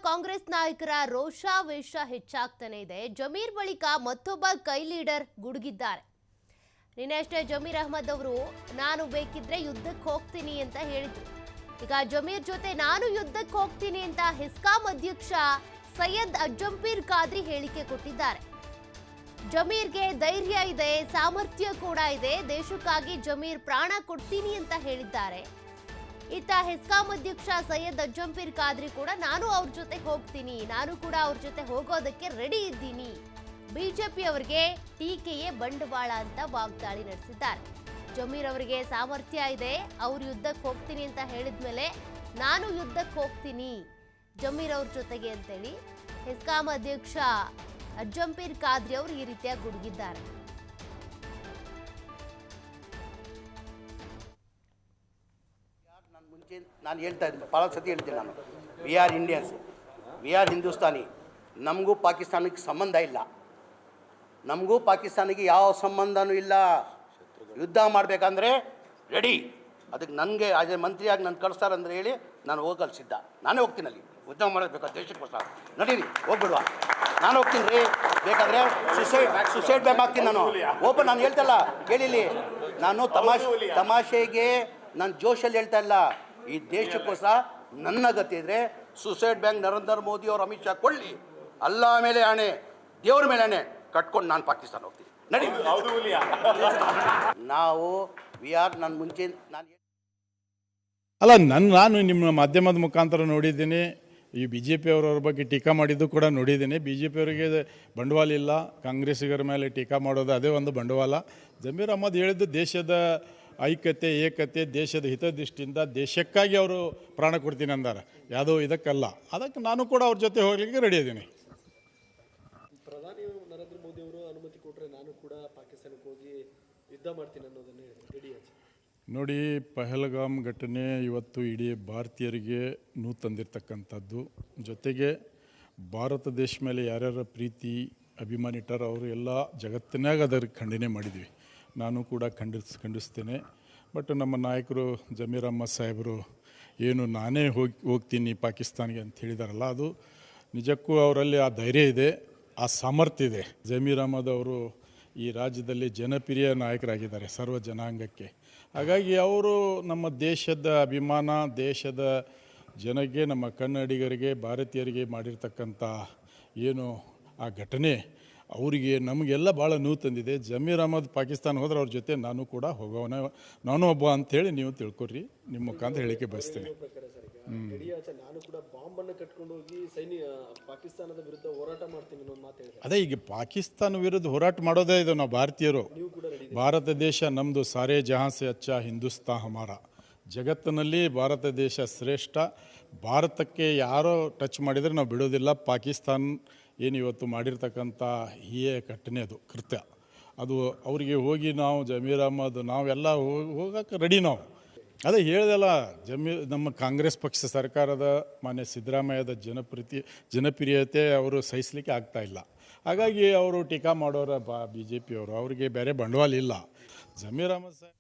ಕಾಂಗ್ರೆಸ್ ನಾಯಕರ ರೋಷಾವೇಶ ಹೆಚ್ಚಾಗ್ತಾನೆ ಇದೆ. ಜಮೀರ್ ಬಳಿಕ ಮತ್ತೊಬ್ಬ ಕೈ ಲೀಡರ್ ಗುಡುಗಿದ್ದಾರೆ. ನಿನ್ನೆಷ್ಟೇ ಜಮೀರ್ ಅಹ್ಮದ್ ಅವರು ನಾನು ಬೇಕಿದ್ರೆ ಯುದ್ಧಕ್ಕೆ ಹೋಗ್ತೀನಿ ಅಂತ ಹೇಳಿದ್ರು. ಈಗ ಜಮೀರ್ ಜೊತೆ ನಾನು ಯುದ್ಧಕ್ಕೆ ಹೋಗ್ತೀನಿ ಅಂತ ಹೆಸ್ಕಾಂ ಅಧ್ಯಕ್ಷ ಸೈಯದ್ ಅಜ್ಜಂಪೀರ್ ಖಾದ್ರಿ ಹೇಳಿಕೆ ಕೊಟ್ಟಿದ್ದಾರೆ. ಜಮೀರ್ಗೆ ಧೈರ್ಯ ಇದೆ, ಸಾಮರ್ಥ್ಯ ಕೂಡ ಇದೆ, ದೇಶಕ್ಕಾಗಿ ಜಮೀರ್ ಪ್ರಾಣ ಕೊಡ್ತೀನಿ ಅಂತ ಹೇಳಿದ್ದಾರೆ. ಇತ್ತ ಹೆಸ್ಕಾಂ ಅಧ್ಯಕ್ಷ ಸೈಯದ್ ಅಜ್ಜಂಪೀರ್ ಖಾದ್ರಿ ಕೂಡ ನಾನು ಅವ್ರ ಜೊತೆ ಹೋಗ್ತೀನಿ, ನಾನು ಕೂಡ ಅವ್ರ ಜೊತೆ ಹೋಗೋದಕ್ಕೆ ರೆಡಿ ಇದ್ದೀನಿ. ಬಿಜೆಪಿ ಅವರಿಗೆ ಟೀಕೆಯೇ ಬಂಡವಾಳ ಅಂತ ವಾಗ್ದಾಳಿ ನಡೆಸಿದ್ದಾರೆ. ಜಮೀರ್ ಅವರಿಗೆ ಸಾಮರ್ಥ್ಯ ಇದೆ, ಅವ್ರು ಯುದ್ಧಕ್ಕೆ ಹೋಗ್ತೀನಿ ಅಂತ ಹೇಳಿದ್ಮೇಲೆ ನಾನು ಯುದ್ಧಕ್ಕೆ ಹೋಗ್ತೀನಿ ಜಮೀರ್ ಅವ್ರ ಜೊತೆಗೆ ಅಂತೇಳಿ ಹೆಸ್ಕಾಂ ಅಧ್ಯಕ್ಷ ಅಜ್ಜಂಪೀರ್ ಖಾದ್ರಿ ಅವರು ಈ ರೀತಿಯಾಗಿ ಗುಡುಗಿದ್ದಾರೆ. ನಾನು ಹೇಳ್ತಾ ಇದ್ದೀನಿ, ಭಾಳ ಸತಿ ಹೇಳ್ತೀನಿ ನಾನು, we are Indians, we are Hindustani. ನಮಗೂ ಪಾಕಿಸ್ತಾನಕ್ಕೆ ಸಂಬಂಧ ಇಲ್ಲ, ನಮಗೂ ಪಾಕಿಸ್ತಾನಿಗೆ ಯಾವ ಸಂಬಂಧನೂ ಇಲ್ಲ. ಯುದ್ಧ ಮಾಡಬೇಕಂದ್ರೆ ರೆಡಿ. ಅದಕ್ಕೆ ನನಗೆ ಅದೇ ಮಂತ್ರಿಯಾಗಿ ನಾನು ಕಳಿಸ್ತಾರಂದ್ರೆ ಹೇಳಿ ನಾನು ಹೋಗಲು ಸಿದ್ಧ. ನಾನೇ ಹೋಗ್ತೀನಿ, ಅಲ್ಲಿ ಯುದ್ಧ ಮಾಡಬೇಕು ದೇಶಕ್ಕೋಸ್ಕರ. ನಡೀರಿ, ಹೋಗ್ಬಿಡುವ, ನಾನು ಹೋಗ್ತೀನಿ ರೀ. ಬೇಕಾದರೆ ಸುಸೈಡ್ ಬ್ಯಾಗ್ ಹಾಕ್ತೀನಿ ನಾನು. ಓಪನ್ ನಾನು ಹೇಳ್ತಲ್ಲ, ಕೇಳಿಲಿ, ನಾನು ತಮಾಷೆಗೆ ನಾನು ಜೋಶಲ್ಲಿ ಹೇಳ್ತಾ ಇಲ್ಲ. ಈ ದೇಶಕ್ಕೋಸ್ಕರ ನನ್ನ ಗತಿ ಇದ್ದರೆ ಸುಸೈಡ್ ಬ್ಯಾಂಕ್ ನರೇಂದ್ರ ಮೋದಿ ಅವರು ಅಮಿತ್ ಶಾ ಕೊಳ್ಳಿ, ಅಲ್ಲ ಮೇಲೆ ಆಣೆ, ದೇವ್ರ ಮೇಲೆ ಆಣೆ ಕಟ್ಕೊಂಡು ನಾನು ಪಾಕಿಸ್ತಾನ ಹೋಗ್ತೀನಿ. ನಡಿ. ನಾವು ವಿ ಆರ್ ನಾನು ಮುಂಚೆ ನಾನು ಅಲ್ಲ ನಾನು ನಿಮ್ಮ ಮಾಧ್ಯಮದ ಮುಖಾಂತರ ನೋಡಿದ್ದೀನಿ. ಈ ಬಿ ಜೆ ಪಿಯವರವ್ರ ಬಗ್ಗೆ ಟೀಕಾ ಮಾಡಿದ್ದು ಕೂಡ ನೋಡಿದ್ದೀನಿ. ಬಿ ಜೆ ಪಿಯವರಿಗೆ ಬಂಡವಾಳ ಇಲ್ಲ, ಕಾಂಗ್ರೆಸ್ಸಿಗರ ಮೇಲೆ ಟೀಕಾ ಮಾಡೋದು ಅದೇ ಒಂದು ಬಂಡವಾಳ. ಜಮೀರ್ ಅಹ್ಮದ್ ಹೇಳಿದ್ದು ದೇಶದ ಐಕ್ಯತೆ, ಏಕತೆ, ದೇಶದ ಹಿತದೃಷ್ಟಿಯಿಂದ ದೇಶಕ್ಕಾಗಿ ಅವರು ಪ್ರಾಣ ಕೊಡ್ತೀನಿ ಅಂದಾರೆ, ಯಾವುದೋ ಇದಕ್ಕಲ್ಲ. ಅದಕ್ಕೆ ನಾನು ಕೂಡ ಅವ್ರ ಜೊತೆ ಹೋಗ್ಲಿಕ್ಕೆ ರೆಡಿ ಇದ್ದೀನಿ. ಪ್ರಧಾನಿ ನರೇಂದ್ರ ಮೋದಿ ಅವರು ಅನುಮತಿ ಕೊಟ್ಟರೆ ನಾನು ಕೂಡ ಪಾಕಿಸ್ತಾನಕ್ಕೆ ಹೋಗಿ ಯುದ್ಧ ಮಾಡ್ತೀನಿ ಅನ್ನೋದನ್ನೇ ರೆಡಿ ಆಯ್ತು. ನೋಡಿ, ಪಹಲ್ಗಾಮ್ ಘಟನೆ ಇವತ್ತು ಇಡೀ ಭಾರತೀಯರಿಗೆ ನೋವು ತಂದಿರತಕ್ಕಂಥದ್ದು. ಜೊತೆಗೆ ಭಾರತ ದೇಶ ಮೇಲೆ ಯಾರ್ಯಾರ ಪ್ರೀತಿ ಅಭಿಮಾನ ಇಟ್ಟಾರ ಅವರು ಎಲ್ಲ ಜಗತ್ತಿನಾಗ ಅದಕ್ಕೆ ಖಂಡನೆ ಮಾಡಿದ್ವಿ. ನಾನು ಕೂಡ ಖಂಡಿಸ್ತೇನೆ. ಬಟ್ ನಮ್ಮ ನಾಯಕರು ಜಮೀರ್ ಅಹ್ಮದ್ ಸಾಹೇಬರು ಏನು ನಾನೇ ಹೋಗ್ತೀನಿ ಪಾಕಿಸ್ತಾನಿಗೆ ಅಂತ ಹೇಳಿದಾರಲ್ಲ, ಅದು ನಿಜಕ್ಕೂ ಅವರಲ್ಲಿ ಆ ಧೈರ್ಯ ಇದೆ, ಆ ಸಾಮರ್ಥ್ಯ ಇದೆ. ಜಮೀರ್ ಅಹ್ಮದ್ ಅವರು ಈ ರಾಜ್ಯದಲ್ಲಿ ಜನಪ್ರಿಯ ನಾಯಕರಾಗಿದ್ದಾರೆ ಸರ್ವ ಜನಾಂಗಕ್ಕೆ. ಹಾಗಾಗಿ ಅವರು ನಮ್ಮ ದೇಶದ ಅಭಿಮಾನ, ದೇಶದ ಜನಕ್ಕೆ, ನಮ್ಮ ಕನ್ನಡಿಗರಿಗೆ, ಭಾರತೀಯರಿಗೆ ಮಾಡಿರ್ತಕ್ಕಂಥ ಏನು ಆ ಘಟನೆ ಅವರಿಗೆ ನಮಗೆಲ್ಲ ಭಾಳ ನೋವು ತಂದಿದೆ. ಜಮೀರ್ ಅಹ್ಮದ್ ಪಾಕಿಸ್ತಾನ ಹೋದ್ರೆ ಅವ್ರ ಜೊತೆ ನಾನು ಕೂಡ ಹೋಗೋಣ, ನಾನು ಒಬ್ಬ ಅಂಥೇಳಿ ನೀವು ತಿಳ್ಕೊರಿ, ನಿಮ್ಮ ಮುಖಾಂತರ ಹೇಳಿಕೆ ಬಯಸ್ತೇನೆ. ನಾನು ಕೂಡ ಬಾಂಬನ್ನು ಕಟ್ಕೊಂಡು ಹೋಗಿ ಪಾಕಿಸ್ತಾನದ ವಿರುದ್ಧ ಹೋರಾಟ ಮಾಡ್ತೀನಿ ಅನ್ನೋ ಮಾತು ಹೇಳಿದೆ. ಅದೇ ಈಗ ಪಾಕಿಸ್ತಾನ ವಿರುದ್ಧ ಹೋರಾಟ ಮಾಡೋದೇ ಇದು ನಾವು ಭಾರತೀಯರು. ಭಾರತ ದೇಶ ನಮ್ಮದು, ಸಾರೇ ಜಹಾಂ ಸೆ ಅಚ್ಚಾ ಹಿಂದೂಸ್ತಾನ್ ಹಮಾರ. ಜಗತ್ತಿನಲ್ಲಿ ಭಾರತ ದೇಶ ಶ್ರೇಷ್ಠ. ಭಾರತಕ್ಕೆ ಯಾರೋ ಟಚ್ ಮಾಡಿದರೆ ನಾವು ಬಿಡೋದಿಲ್ಲ. ಪಾಕಿಸ್ತಾನ ಏನು ಇವತ್ತು ಮಾಡಿರ್ತಕ್ಕಂಥ ಈ ಘಟನೆ, ಅದು ಕೃತ್ಯ, ಅದು ಅವರಿಗೆ ಹೋಗಿ ನಾವು ಜಮೀರ್ ಅಹ್ಮದ್ ನಾವೆಲ್ಲ ಹೋಗೋಕ್ಕೆ ರೆಡಿ. ನಾವು ಅದೇ ಹೇಳಿದೆಲ್ಲ, ನಮ್ಮ ಕಾಂಗ್ರೆಸ್ ಪಕ್ಷ ಸರ್ಕಾರದ ಮಾನ್ಯ ಸಿದ್ದರಾಮಯ್ಯದ ಜನಪ್ರಿಯತೆ ಅವರು ಸಹಿಸಲಿಕ್ಕೆ ಆಗ್ತಾಯಿಲ್ಲ. ಹಾಗಾಗಿ ಅವರು ಟೀಕಾ ಮಾಡೋರ ಬಿ ಜೆ ಪಿಯವರು, ಅವರಿಗೆ ಬೇರೆ ಬಂಡವಾಳ ಇಲ್ಲ. ಜಮೀರ್ ಅಹ್ಮದ್ ಸಾಹೇಬ್